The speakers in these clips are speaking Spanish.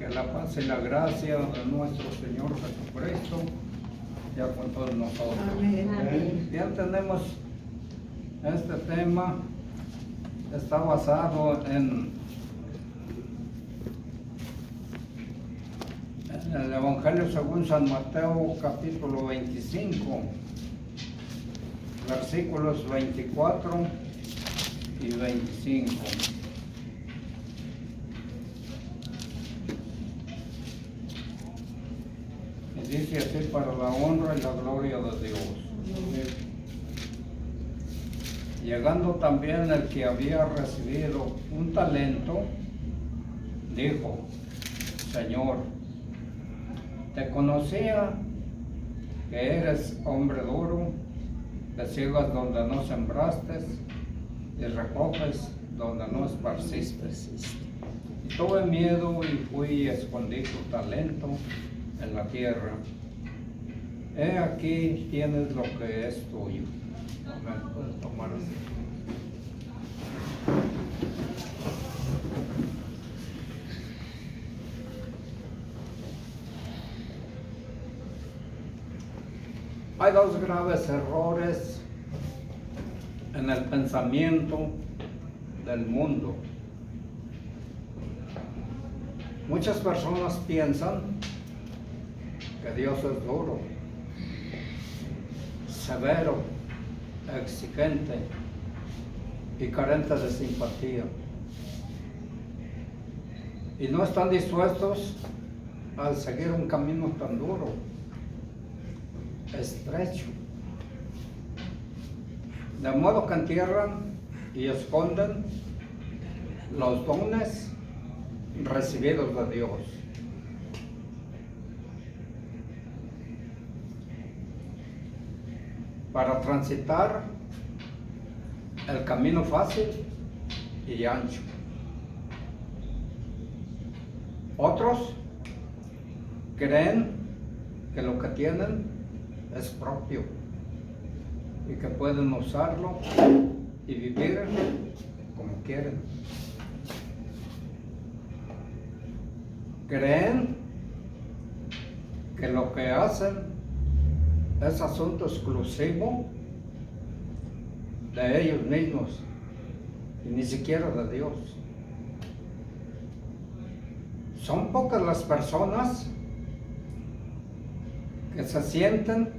Que la paz y la gracia de nuestro Señor Jesucristo ya con todos nosotros. Amén. Ya tenemos este tema, está basado en el Evangelio según San Mateo, capítulo 25, versículos 24 y 25. Y dice así: para la honra y la gloria de Dios. Llegando también el que había recibido un talento, dijo: Señor, te conocía que eres hombre duro, que ciegas donde no sembraste y recoges donde no esparciste. Y tuve miedo y fui y escondí tu talento en la tierra. He aquí tienes lo que es tuyo. Amén. Puedes tomar así. Hay dos graves errores en el pensamiento del mundo. Muchas personas piensan que Dios es duro, severo, exigente y carente de simpatía. Y no están dispuestos a seguir un camino tan duro, estrecho. De modo que entierran y esconden los dones recibidos de Dios. Para transitar el camino fácil y ancho. Otros creen que lo que tienen es propio y que pueden usarlo y vivir como quieren. Creen que lo que hacen es asunto exclusivo de ellos mismos y ni siquiera de Dios. Son pocas las personas que se sienten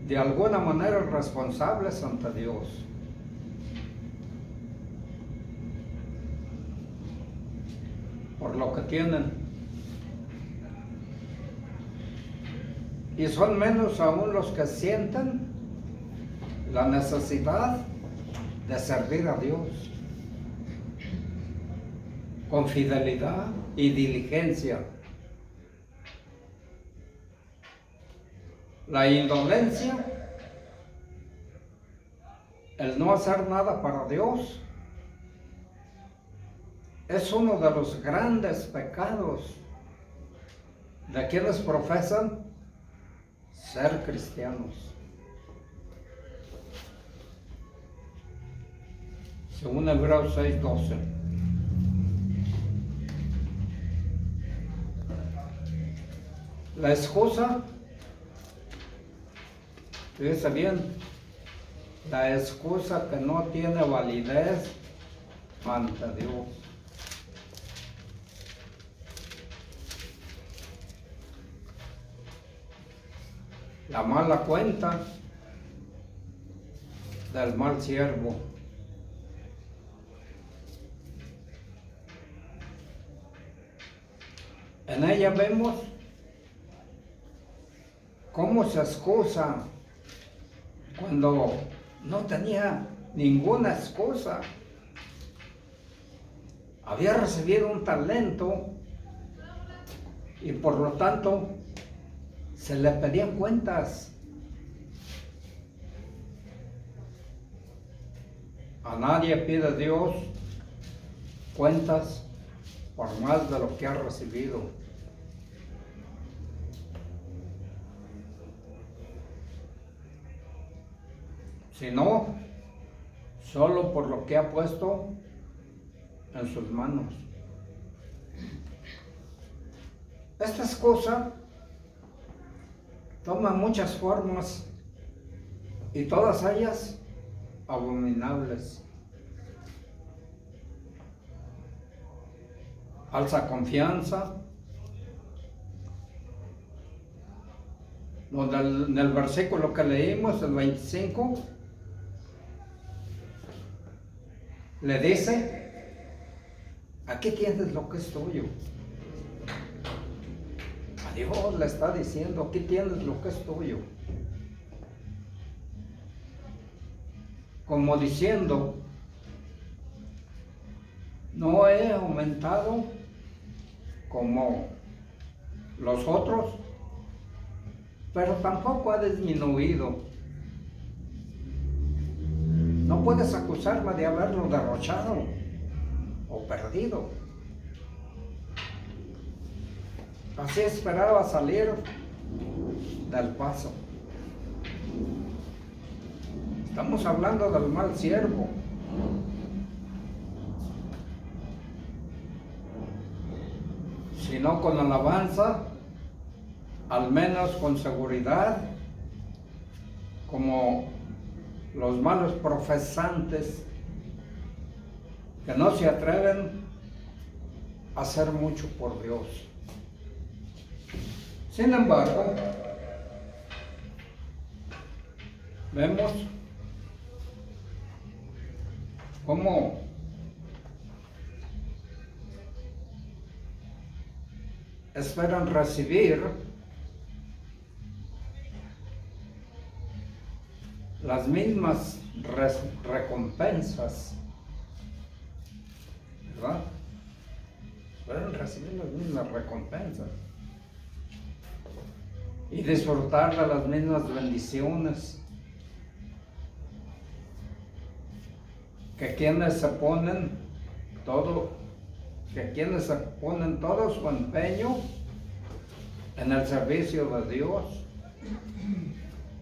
de alguna manera responsables ante Dios. Por lo que tienen. Y son menos aún los que sienten la necesidad de servir a Dios con fidelidad y diligencia. La indolencia, el no hacer nada para Dios, es uno de los grandes pecados de quienes profesan ser cristianos. Según Hebreos 6:12. La excusa, fíjese bien, la excusa que no tiene validez ante Dios. La mala cuenta del mal siervo. En ella vemos cómo se excusa cuando no tenía ninguna excusa. Había recibido un talento y por lo tanto se le pedían cuentas. A nadie pide Dios cuentas por más de lo que ha recibido. Sino solo por lo que ha puesto en sus manos. Estas cosas toman muchas formas y todas ellas abominables. Falsa confianza, donde en el versículo que leímos, el 25, le dice, aquí tienes lo que es tuyo. A Dios le está diciendo, aquí tienes lo que es tuyo. Como diciendo, no he aumentado como los otros, pero tampoco ha disminuido. No puedes acusarme de haberlo derrochado o perdido. Así esperaba salir del paso. Estamos hablando del mal siervo. Si no con alabanza, al menos con seguridad, como los malos profesantes que no se atreven a hacer mucho por Dios. Sin embargo, vemos cómo esperan recibir las mismas recompensas, ¿verdad? Esperan recibir las mismas recompensas y disfrutar de las mismas bendiciones que quienes se ponen todo su empeño en el servicio de Dios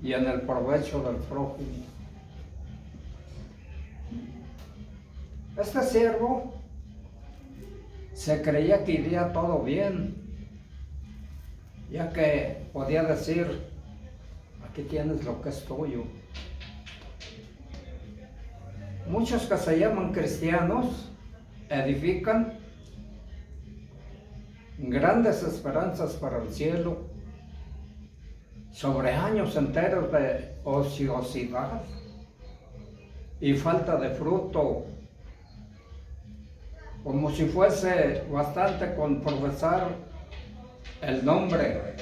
y en el provecho del prójimo. Este siervo se creía que iría todo bien, ya que podía decir, aquí tienes lo que es tuyo. Muchos que se llaman cristianos edifican grandes esperanzas para el cielo sobre años enteros de ociosidad y falta de fruto, como si fuese bastante con profesar el nombre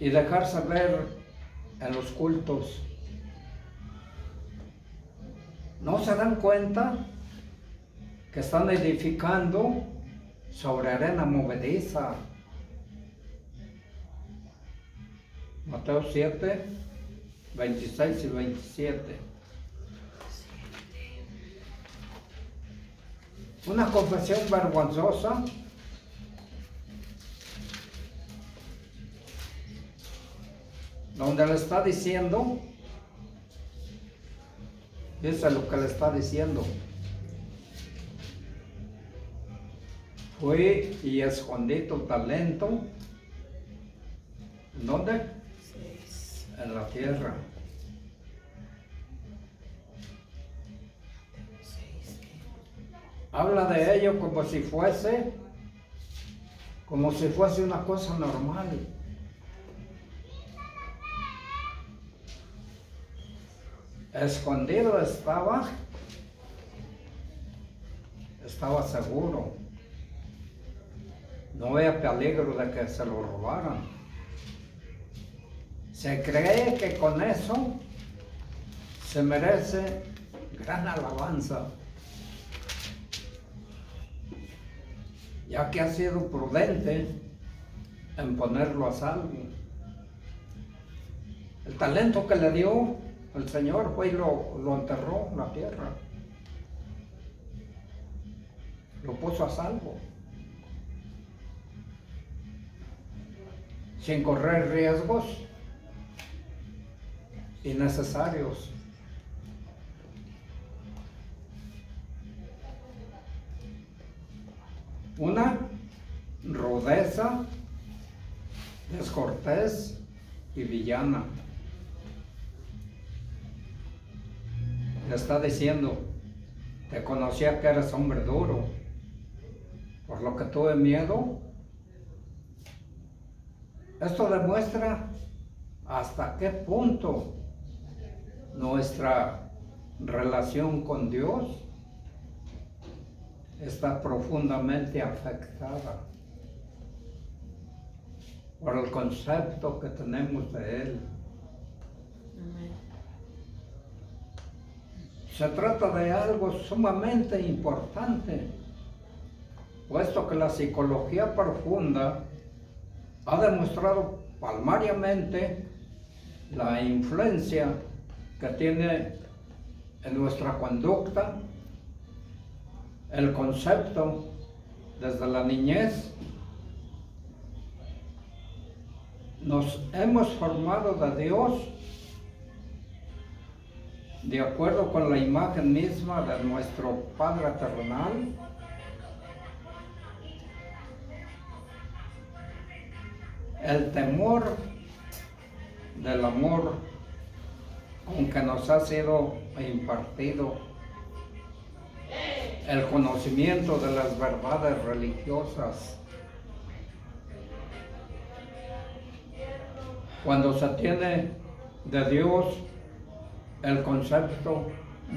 y dejarse ver en los cultos. ¿No se dan cuenta que están edificando sobre arena movediza? Mateo 7, 26 y 27. Una confesión vergonzosa donde le está diciendo, dice lo que le está diciendo: fui y escondí tu talento. ¿En dónde? En la tierra. Habla de ello como si fuese una cosa normal. Escondido estaba seguro. No había peligro de que se lo robaran. Se cree que con eso se merece gran alabanza, ya que ha sido prudente en ponerlo a salvo. El talento que le dio el Señor fue y lo enterró en la tierra, lo puso a salvo, sin correr riesgos innecesarios. Una, rudeza, descortés y villana. Le está diciendo, te conocía que eres hombre duro, por lo que tuve miedo. Esto demuestra hasta qué punto nuestra relación con Dios está profundamente afectada por el concepto que tenemos de Él. Amén. Se trata de algo sumamente importante, puesto que la psicología profunda ha demostrado palmariamente la influencia que tiene en nuestra conducta el concepto desde la niñez. Nos hemos formado de Dios de acuerdo con la imagen misma de nuestro Padre terrenal. El temor del amor, aunque nos ha sido impartido, el conocimiento de las verdades religiosas. Cuando se tiene de Dios el concepto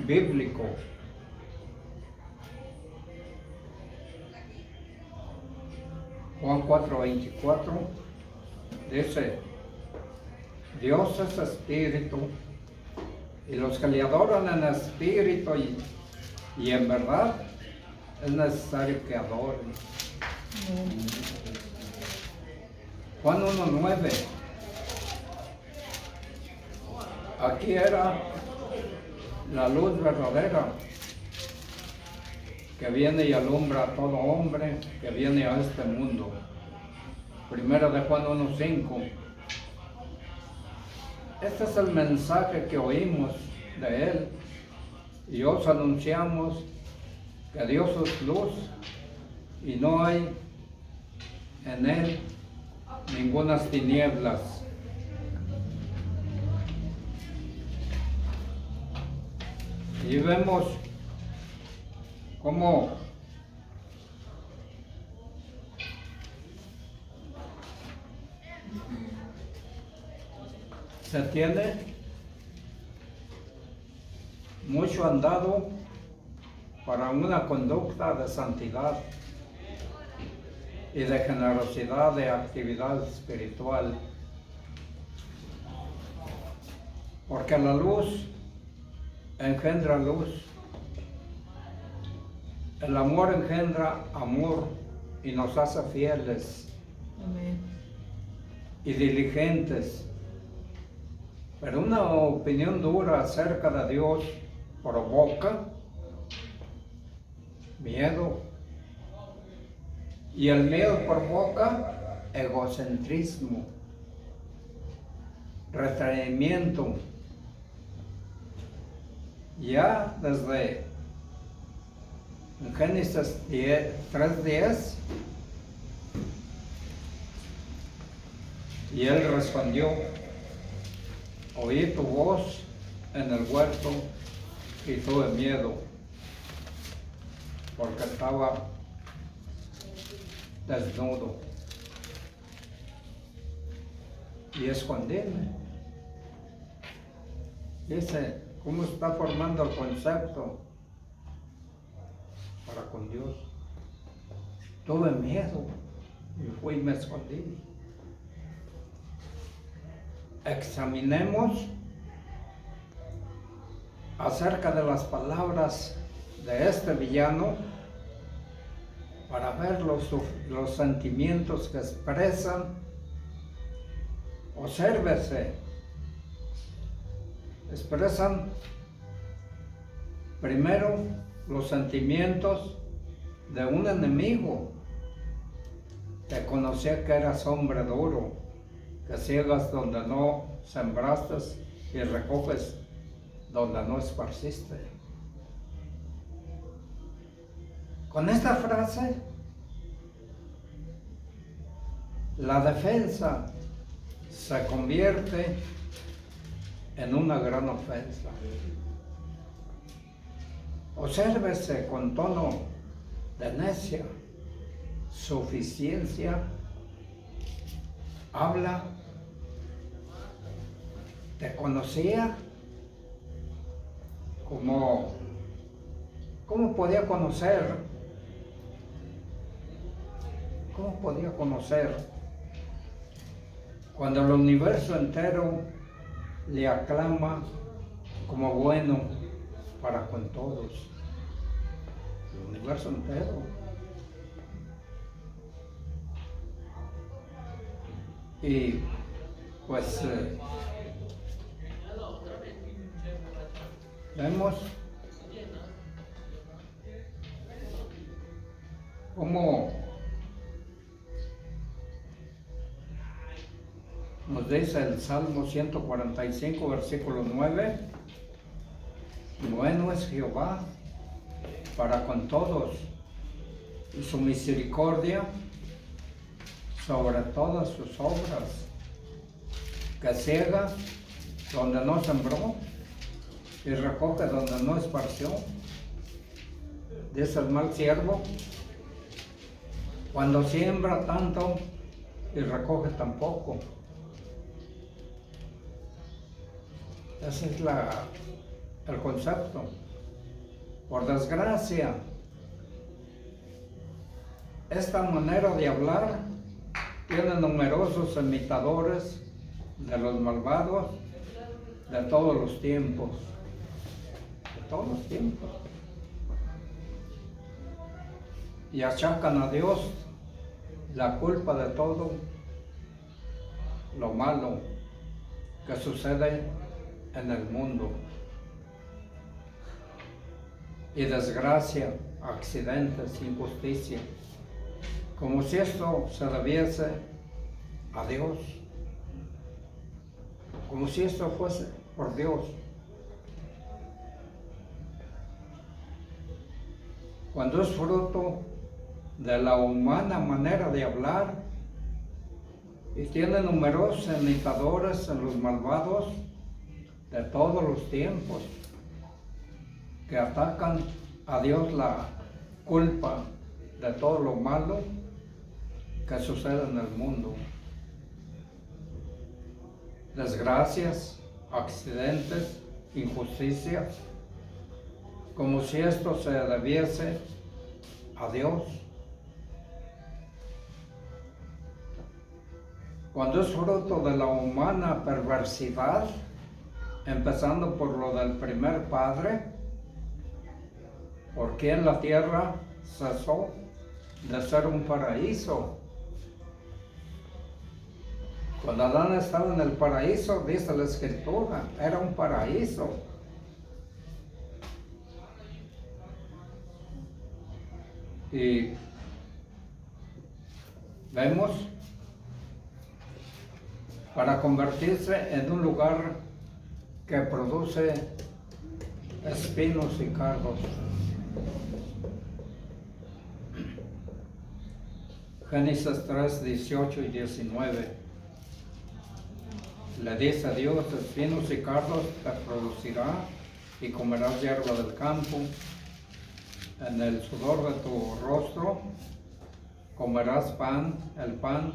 bíblico, Juan 4:24 dice, Dios es espíritu, y los que le adoran en espíritu y en verdad es necesario que adoren. Juan 1:9. Aquí era la luz verdadera que viene y alumbra a todo hombre que viene a este mundo. Primero de Juan 1:5. Este es el mensaje que oímos de Él y os anunciamos que Dios es luz y no hay en Él ningunas tinieblas. Y vemos cómo se tiene mucho andado para una conducta de santidad y de generosidad de actividad espiritual. Porque la luz engendra luz, el amor engendra amor y nos hace fieles. Amén. Y diligentes. Pero una opinión dura acerca de Dios provoca miedo. Y el miedo provoca egocentrismo, retraimiento. Ya desde Génesis 3:10, y él respondió, oí tu voz en el huerto y tuve miedo, porque estaba desnudo y escondíme. Dice, ¿cómo está formando el concepto para con Dios? Tuve miedo y fui y me escondí. Examinemos acerca de las palabras de este villano para ver los sentimientos que expresan. Obsérvese, expresan primero los sentimientos de un enemigo que conocía que eras hombre duro, que ciegas donde no sembraste y recoges donde no esparciste. Con esta frase la defensa se convierte en una gran ofensa. Obsérvese con tono de necia. Suficiencia habla. Te conocía. ¿Cómo podía conocer? ¿Cómo podía conocer cuando el universo entero le aclama como bueno para con todos? El universo entero. Y pues vemos cómo nos dice el Salmo 145, versículo 9, bueno es Jehová para con todos, y su misericordia sobre todas sus obras, que ciega donde no sembró y recoge donde no esparció. Dice el mal siervo, cuando siembra tanto y recoge tan poco. Ese es el concepto. Por desgracia, esta manera de hablar tiene numerosos imitadores de los malvados de todos los tiempos. De todos los tiempos. Y achacan a Dios la culpa de todo lo malo que sucede en el mundo. Y desgracia, accidentes, injusticia, como si esto se debiese a Dios, como si esto fuese por Dios. Cuando es fruto de la humana manera de hablar y tiene numerosos imitadores en los malvados de todos los tiempos que atacan a Dios la culpa de todo lo malo que sucede en el mundo. Desgracias, accidentes, injusticias, como si esto se debiese a Dios. Cuando es fruto de la humana perversidad, empezando por lo del primer padre, porque en la tierra cesó de ser un paraíso. Cuando Adán estaba en el paraíso, dice la Escritura, era un paraíso. Y vemos, para convertirse en un lugar que produce espinos y cardos. Génesis 3, 18 y 19. Le dice a Dios, espinos y cardos te producirá y comerás hierba del campo. En el sudor de tu rostro comerás el pan,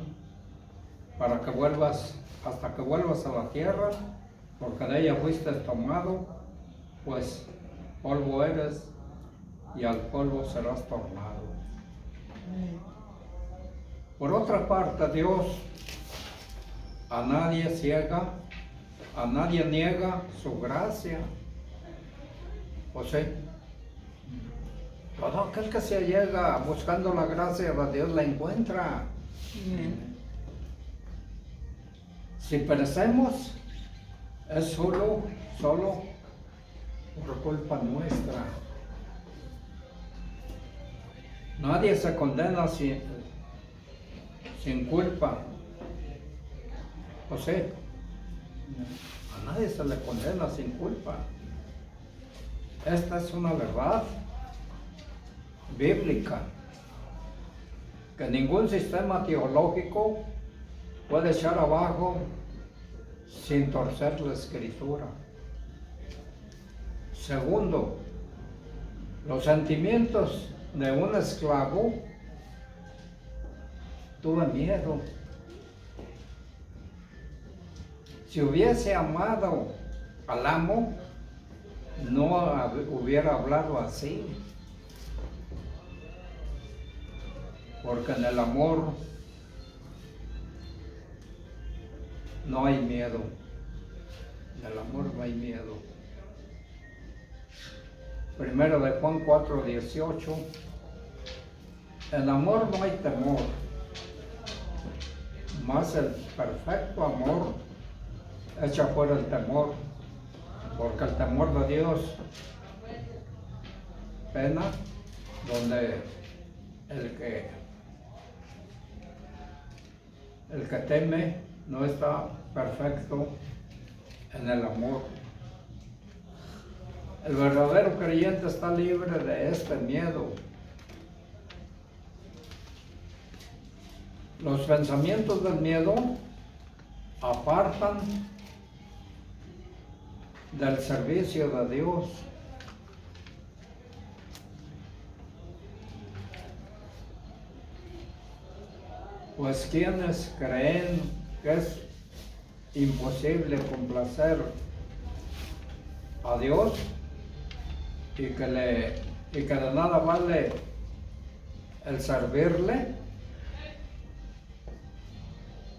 para que vuelvas, hasta que vuelvas a la tierra, porque de ella fuiste tomado, pues polvo eres y al polvo serás tornado. Por otra parte, Dios a nadie ciega, a nadie niega su gracia. O sea, todo aquel que se llega buscando la gracia de Dios la encuentra. Si perecemos, es solo por culpa nuestra. Nadie se condena sin culpa. José, a nadie se le condena sin culpa. Esta es una verdad bíblica que ningún sistema teológico puede echar abajo sin torcer la escritura. Segundo, los sentimientos de un esclavo. Tuve miedo. Si hubiese amado al amo, no hubiera hablado así. Porque en el amor no hay miedo. En el amor no hay miedo. Primero de Juan 4:18. En amor no hay temor, mas el perfecto amor echa fuera el temor, porque el temor de Dios pena donde el que teme no está perfecto en el amor. El verdadero creyente está libre de este miedo. Los pensamientos del miedo apartan del servicio de Dios. Pues quienes creen que es imposible complacer a Dios y que de nada vale el servirle,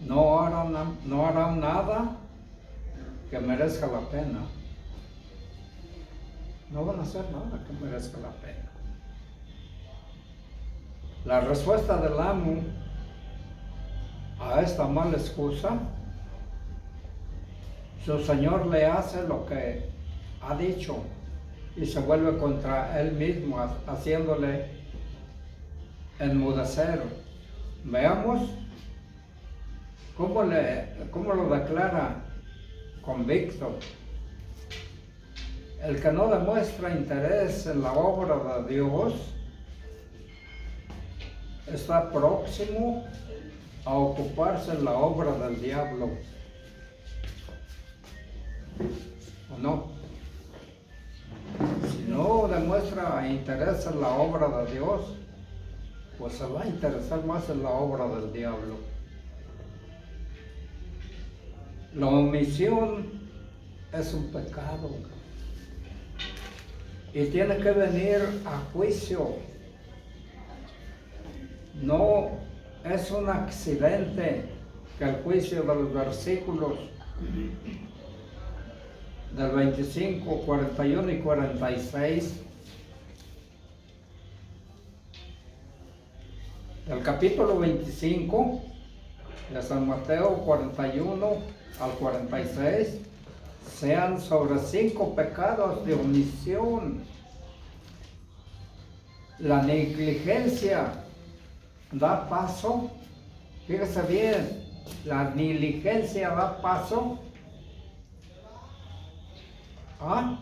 no harán nada que merezca la pena. No van a hacer nada que merezca la pena. La respuesta del amo a esta mala excusa, su señor le hace lo que ha dicho y se vuelve contra él mismo, haciéndole enmudecer. Veamos cómo lo declara convicto. El que no demuestra interés en la obra de Dios está próximo a ocuparse en la obra del diablo. ¿O no? Si no demuestra interés en la obra de Dios, pues se va a interesar más en la obra del diablo. La omisión es un pecado y tiene que venir a juicio. No es un accidente que el juicio de los versículos del 25, 41 y 46 del capítulo 25 de San Mateo 41 al 46 sean sobre 5 pecados de omisión. La negligencia da paso, fíjese bien, la negligencia da paso a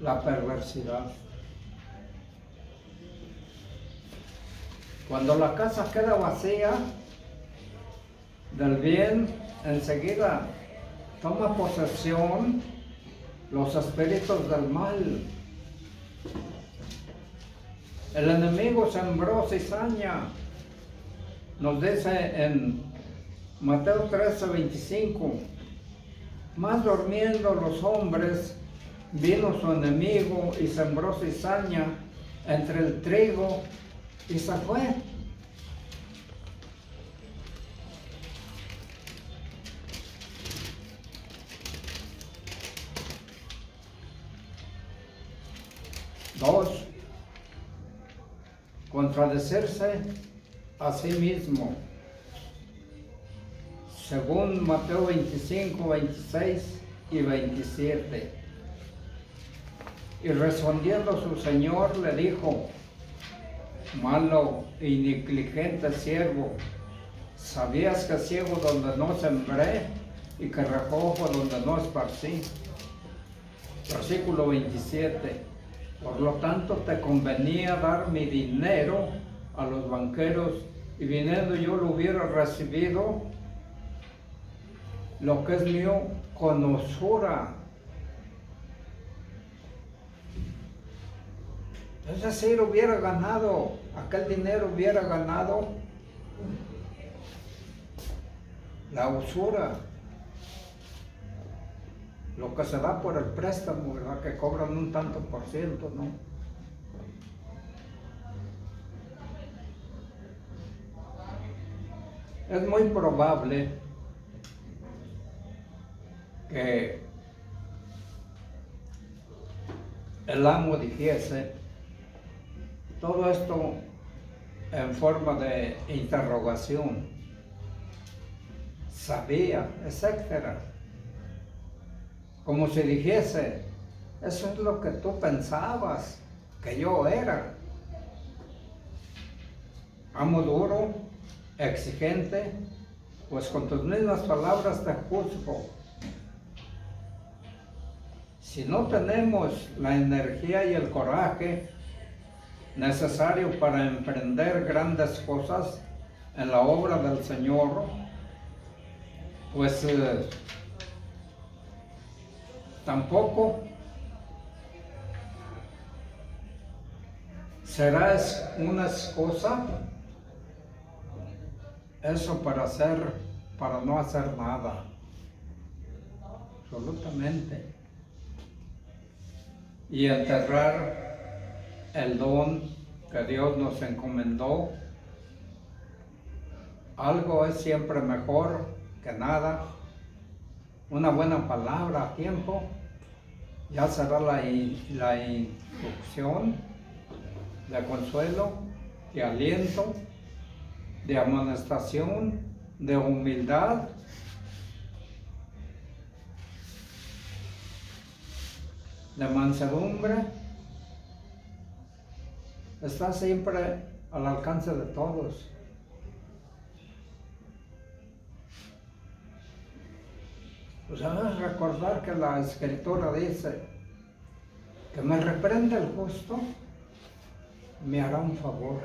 la perversidad. Cuando la casa queda vacía del bien, enseguida toma posesión los espíritus del mal. El enemigo sembró cizaña, nos dice en Mateo 13:25, más durmiendo los hombres, vino su enemigo y sembró cizaña entre el trigo y se fue. Dos, contradecirse a sí mismo. Según Mateo 25, 26 y 27. Y respondiendo su señor le dijo, malo y negligente siervo, ¿sabías que ciego donde no sembré y que recojo donde no esparcí? Versículo 27. Por lo tanto te convenía dar mi dinero a los banqueros y viniendo yo lo hubiera recibido, lo que es mío con usura. Es decir, hubiera ganado, aquel dinero hubiera ganado la usura, lo que se da por el préstamo, ¿verdad? Que cobran un tanto por ciento, ¿no? Es muy probable que el amo dijese todo esto en forma de interrogación, sabía, etcétera. Como si dijese, eso es lo que tú pensabas que yo era. Amo duro, exigente, pues con tus mismas palabras te juzgo. Si no tenemos la energía y el coraje necesario para emprender grandes cosas en la obra del Señor, pues tampoco será una excusa eso para no hacer nada, absolutamente, y enterrar el don que Dios nos encomendó. Algo es siempre mejor que nada. Una buena palabra a tiempo ya será la instrucción de consuelo, de aliento, de amonestación, de humildad, de mansedumbre. Está siempre al alcance de todos. Pues debes recordar que la Escritura dice que me reprende el justo, me hará un favor.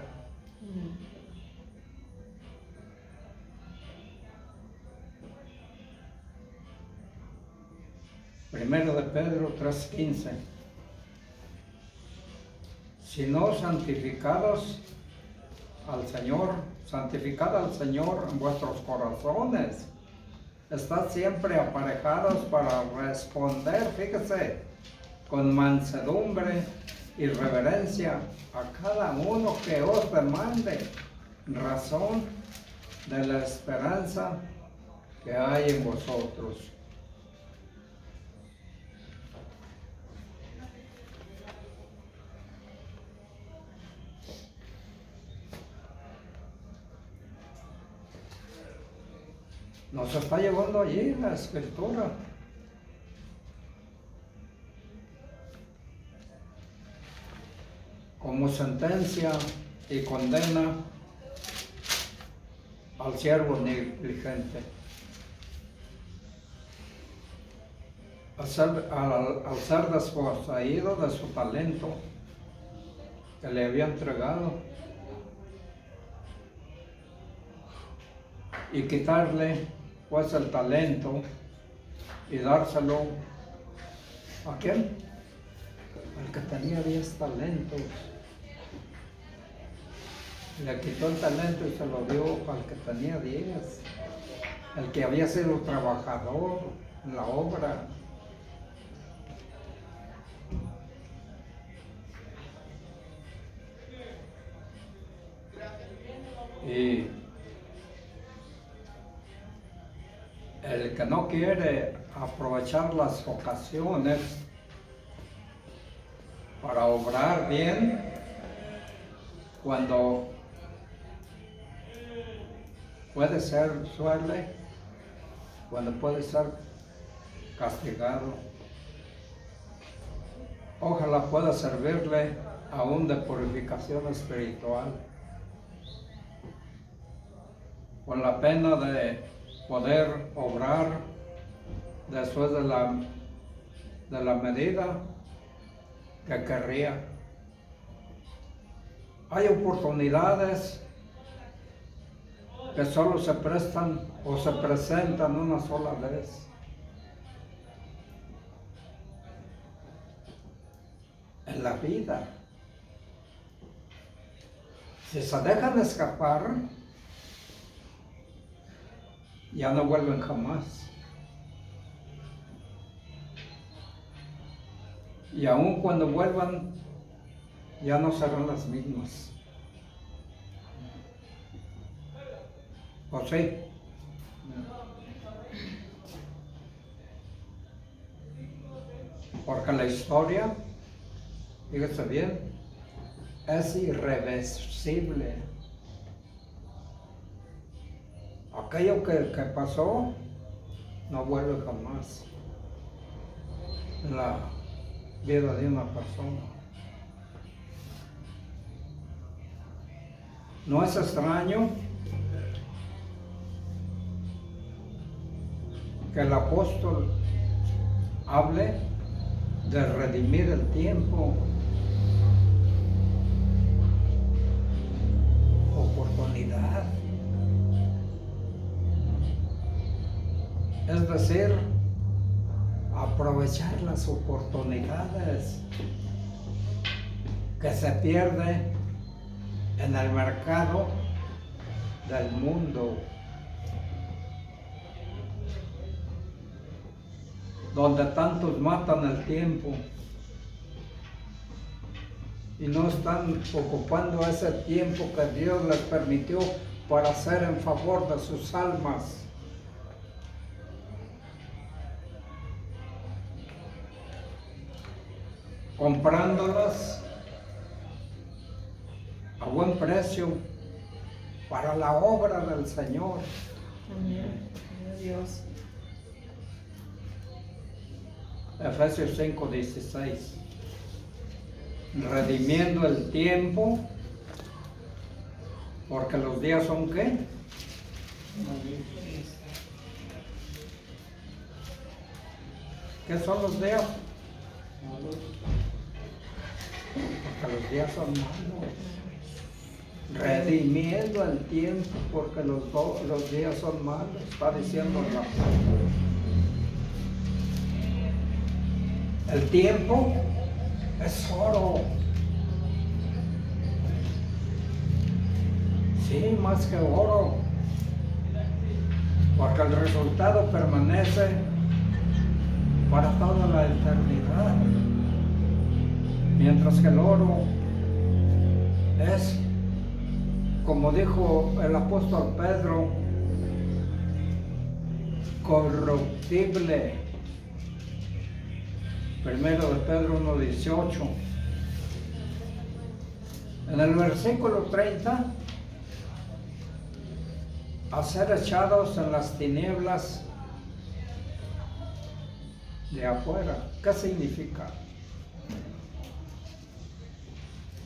Primero de Pedro 3:15. Si no santificados al Señor, santificad al Señor en vuestros corazones. Estad siempre aparejados para responder, fíjese, con mansedumbre y reverencia a cada uno que os demande razón de la esperanza que hay en vosotros. Nos está llevando allí la Escritura. Como sentencia y condena al siervo negligente. Al ser desposeído de su talento que le había entregado y quitarle pues el talento y dárselo ¿a quién? Al que tenía 10 talentos. Le quitó el talento y se lo dio al que tenía 10, el que había sido trabajador en la obra. Y el que no quiere aprovechar las ocasiones para obrar bien, cuando cuando puede ser castigado, ojalá pueda servirle aún de purificación espiritual, con la pena de poder obrar después de la medida que querría. Hay oportunidades que solo se prestan o se presentan una sola vez. En la vida. Si se dejan escapar, ya no vuelven jamás. Y aun cuando vuelvan, ya no serán las mismas. ¿O sí? Porque la historia, fíjese bien, es irreversible. Aquello que pasó no vuelve jamás en la vida de una persona. No es extraño que el apóstol hable de redimir el tiempo, oportunidad. Es decir, aprovechar las oportunidades que se pierden en el mercado del mundo, donde tantos matan el tiempo y no están ocupando ese tiempo que Dios les permitió para hacer en favor de sus almas. Comprándolas a buen precio para la obra del Señor. Amén. Dios. Efesios 5:16. Redimiendo el tiempo, porque los días son ¿qué? ¿Qué son los días? Porque los días son malos. Redimiendo el tiempo, porque los días son malos, está diciendo la palabra. El tiempo es oro. Sí, más que oro. Porque el resultado permanece para toda la eternidad. Mientras que el oro es, como dijo el apóstol Pedro, corruptible. Primero de Pedro 1:18. En el versículo 30, a ser echados en las tinieblas de afuera. ¿Qué significa?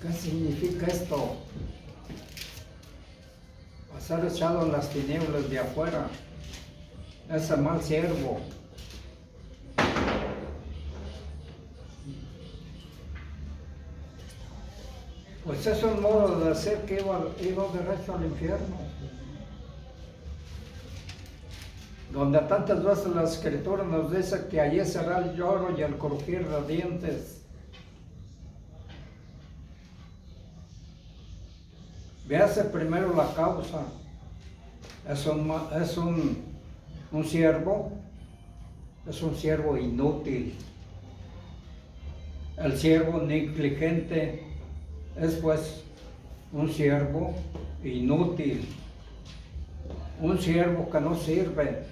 ¿Qué significa esto? A ser echado en las tinieblas de afuera. Ese mal siervo. Pues es un modo de decir que iba derecho al infierno. Donde tantas veces la Escritura nos dice que allí será el lloro y el crujir de dientes. Véase primero la causa. Es un siervo inútil. El siervo negligente es pues un siervo inútil, un siervo que no sirve,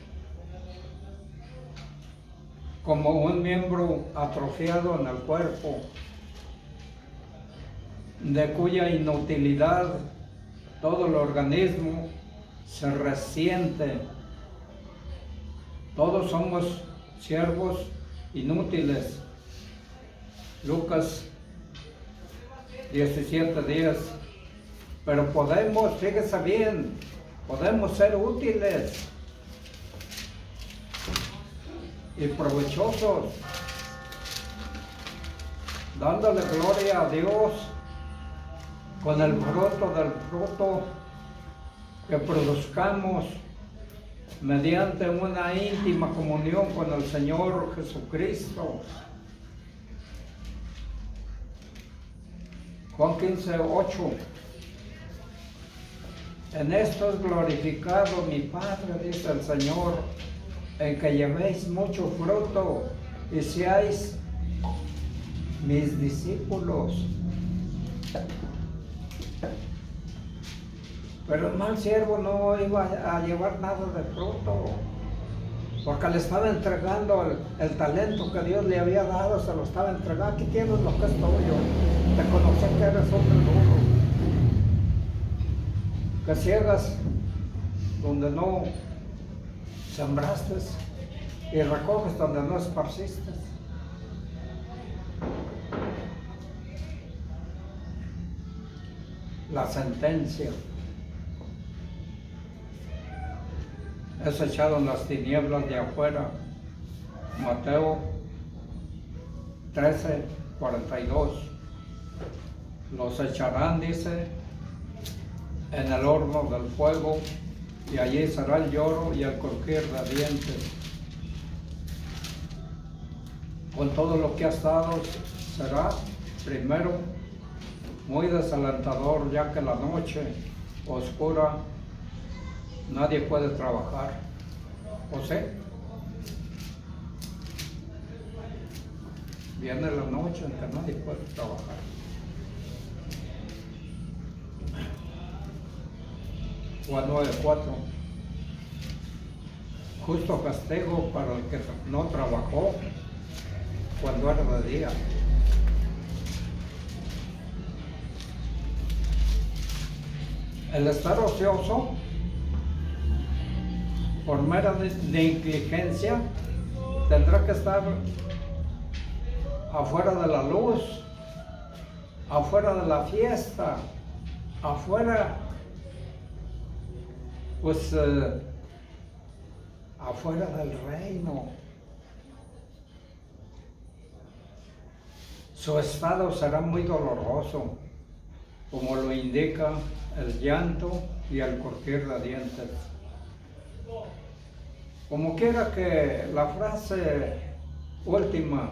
como un miembro atrofiado en el cuerpo, de cuya inutilidad todo el organismo se resiente. Todos somos siervos inútiles. Lucas 17:10. Pero podemos, fíjese bien, podemos ser útiles y provechosos, dándole gloria a Dios con el fruto del fruto que produzcamos mediante una íntima comunión con el Señor Jesucristo. Juan 15:8. En esto es glorificado mi Padre, dice el Señor, en que llevéis mucho fruto y seáis mis discípulos. Pero el mal siervo no iba a llevar nada de fruto, porque le estaba entregando el talento que Dios le había dado, se lo estaba entregando. Aquí tienes lo que es tuyo, te conocí que eres hombre duro, que ciegas donde no sembraste y recoges donde no esparciste. La sentencia es echado en las tinieblas de afuera. Mateo 13:42. Los echarán, dice, en el horno del fuego, y allí será el lloro y el crujir de dientes. Con todo lo que has dado será, primero, muy desalentador, ya que la noche oscura nadie puede trabajar. ¿O sí? Viene la noche en que nadie puede trabajar. Juan 9:4. Justo castigo para el que no trabajó cuando era de día. El estar ocioso por mera negligencia tendrá que estar afuera de la luz, afuera de la fiesta, afuera, pues afuera del reino. Su estado será muy doloroso, como lo indica el llanto y el crujir de dientes. Como quiera que la frase última,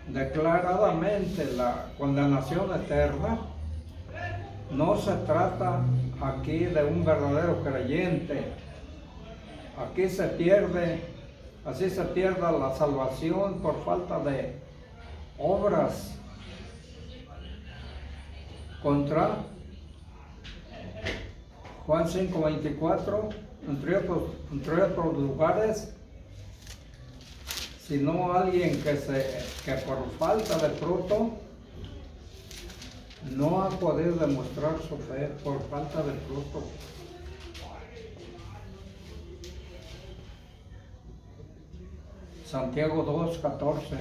declaradamente la condenación eterna, no se trata aquí de un verdadero creyente. Aquí se pierde, así se pierde la salvación por falta de obras. Contra Juan 5:24, entre otros lugares, sino alguien que por falta de fruto no ha podido demostrar su fe por falta de fruto. Santiago 2:14.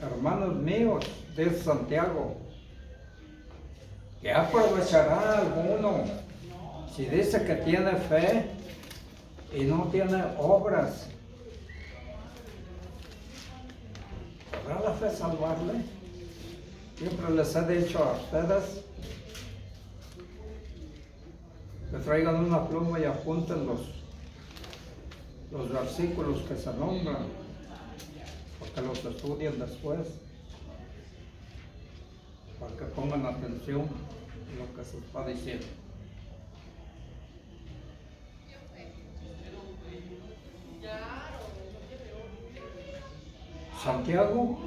Hermanos míos, dice Santiago, ¿qué aprovechará alguno si dice que tiene fe y no tiene obras? ¿Podrá la fe salvarle? Siempre les he dicho a ustedes que traigan una pluma y apunten los versículos que se nombran, porque los estudien después, para que pongan atención a lo que se está diciendo. Santiago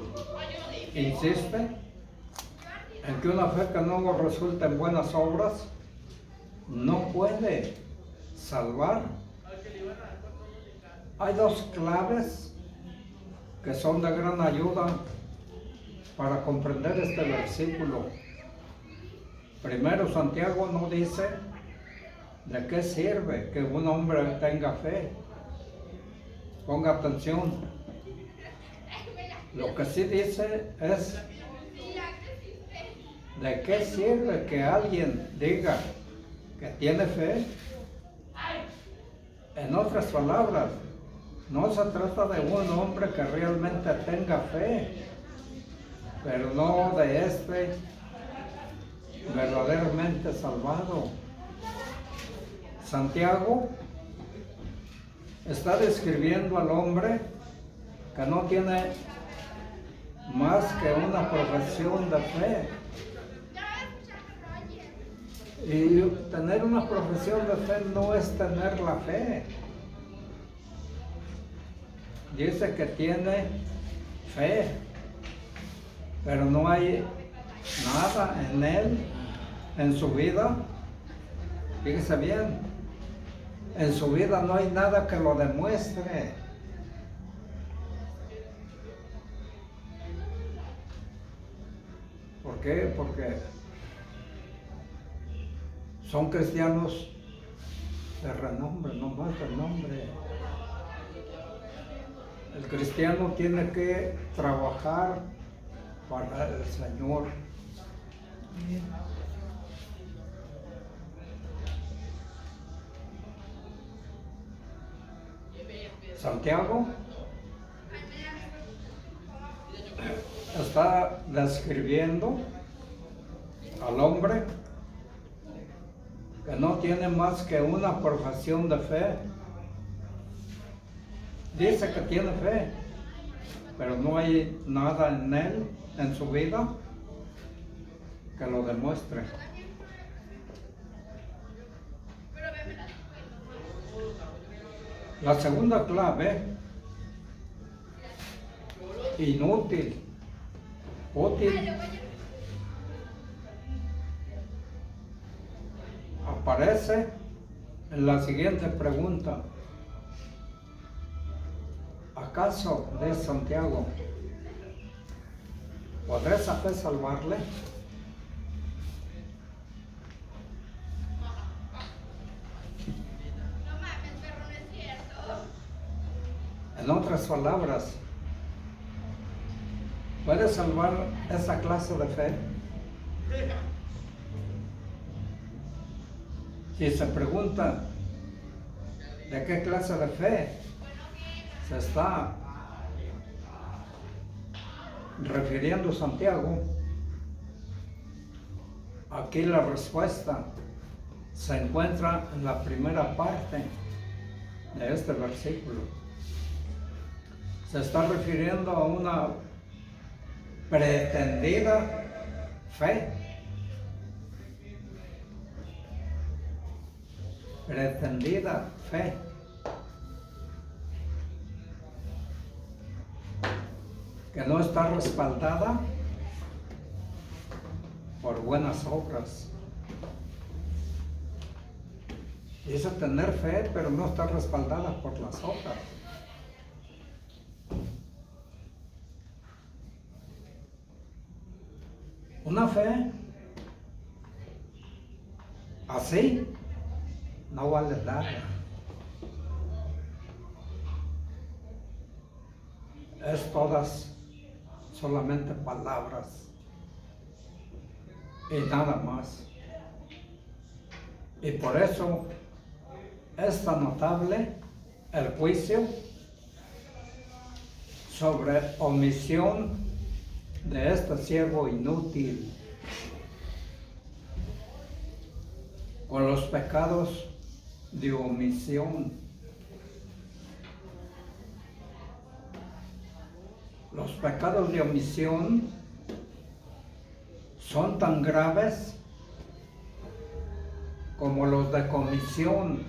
insiste en que una fe que no resulta en buenas obras no puede salvar. Hay dos claves que son de gran ayuda para comprender este versículo. Primero, Santiago no dice de qué sirve que un hombre tenga fe. Ponga atención. Lo que sí dice es de qué sirve que alguien diga que tiene fe. En otras palabras, no se trata de un hombre que realmente tenga fe, pero no de este verdaderamente salvado. Santiago está describiendo al hombre que no tiene más que una profesión de fe. Y tener una profesión de fe no es tener la fe. Dice que tiene fe, pero no hay nada en él, en su vida. Fíjese bien, en su vida no hay nada que lo demuestre. ¿Por qué? Porque son cristianos de renombre, no más de nombre. El cristiano tiene que trabajar para el Señor. Santiago está describiendo al hombre que no tiene más que una profesión de fe. Dice que tiene fe, pero no hay nada en él, en su vida, que lo demuestre. La segunda clave, inútil, útil, aparece en la siguiente pregunta. ¿Acaso, de Santiago, podrá esa fe salvarle? En otras palabras, ¿puede salvar esa clase de fe? Si se pregunta de qué clase de fe se está refiriendo Santiago, aquí la respuesta se encuentra en la primera parte de este versículo. Se está refiriendo a una pretendida fe. Pretendida fe. Que no está respaldada por buenas obras. Dice tener fe, pero no está respaldada por las obras. Una fe así no vale nada. Es todas solamente palabras y nada más. Y por eso es tan notable el juicio sobre omisión de este siervo inútil con los pecados de omisión. Los pecados de omisión son tan graves como los de comisión.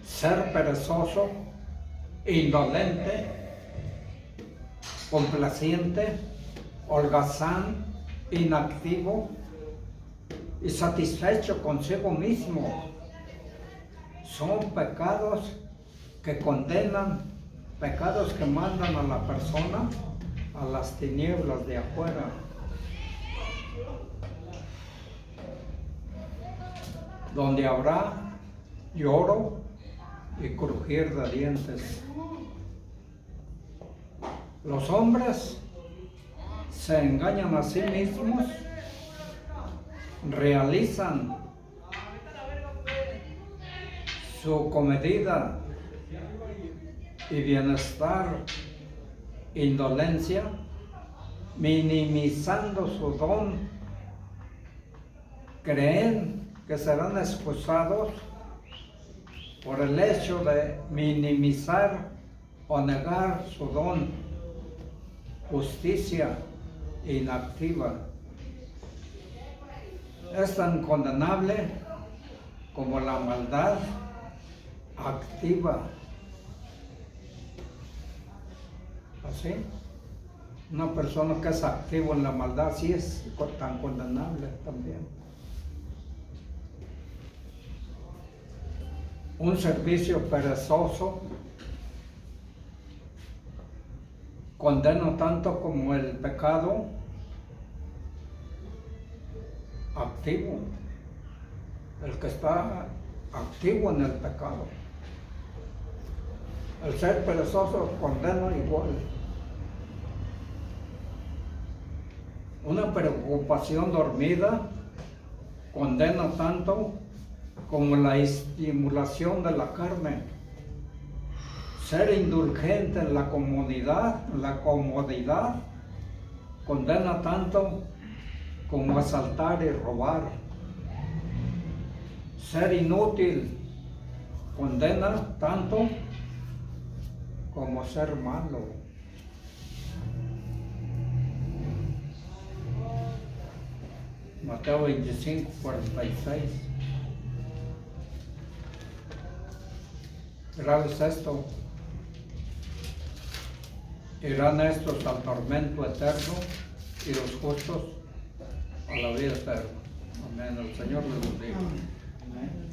Ser perezoso, indolente, complaciente, holgazán, inactivo y satisfecho consigo mismo. Son pecados que condenan, pecados que mandan a la persona a las tinieblas de afuera. Donde habrá lloro y crujir de dientes. Los hombres se engañan a sí mismos, realizan su comedida y bienestar, indolencia, minimizando su don, creen que serán excusados por el hecho de minimizar o negar su don, justicia inactiva. Es tan condenable como la maldad activa. ¿Así? Una persona que es activa en la maldad sí es tan condenable también. Un servicio perezoso condena tanto como el pecado activo, el que está activo en el pecado. El ser perezoso condena igual. Una preocupación dormida condena tanto como la estimulación de la carne. Ser indulgente en la comodidad, condena tanto como asaltar y robar. Ser inútil condena tanto como ser malo. Mateo 25, 46. Grave es esto. Irán estos al tormento eterno y los justos a la vida eterna. Amén. El Señor les bendiga. Amén.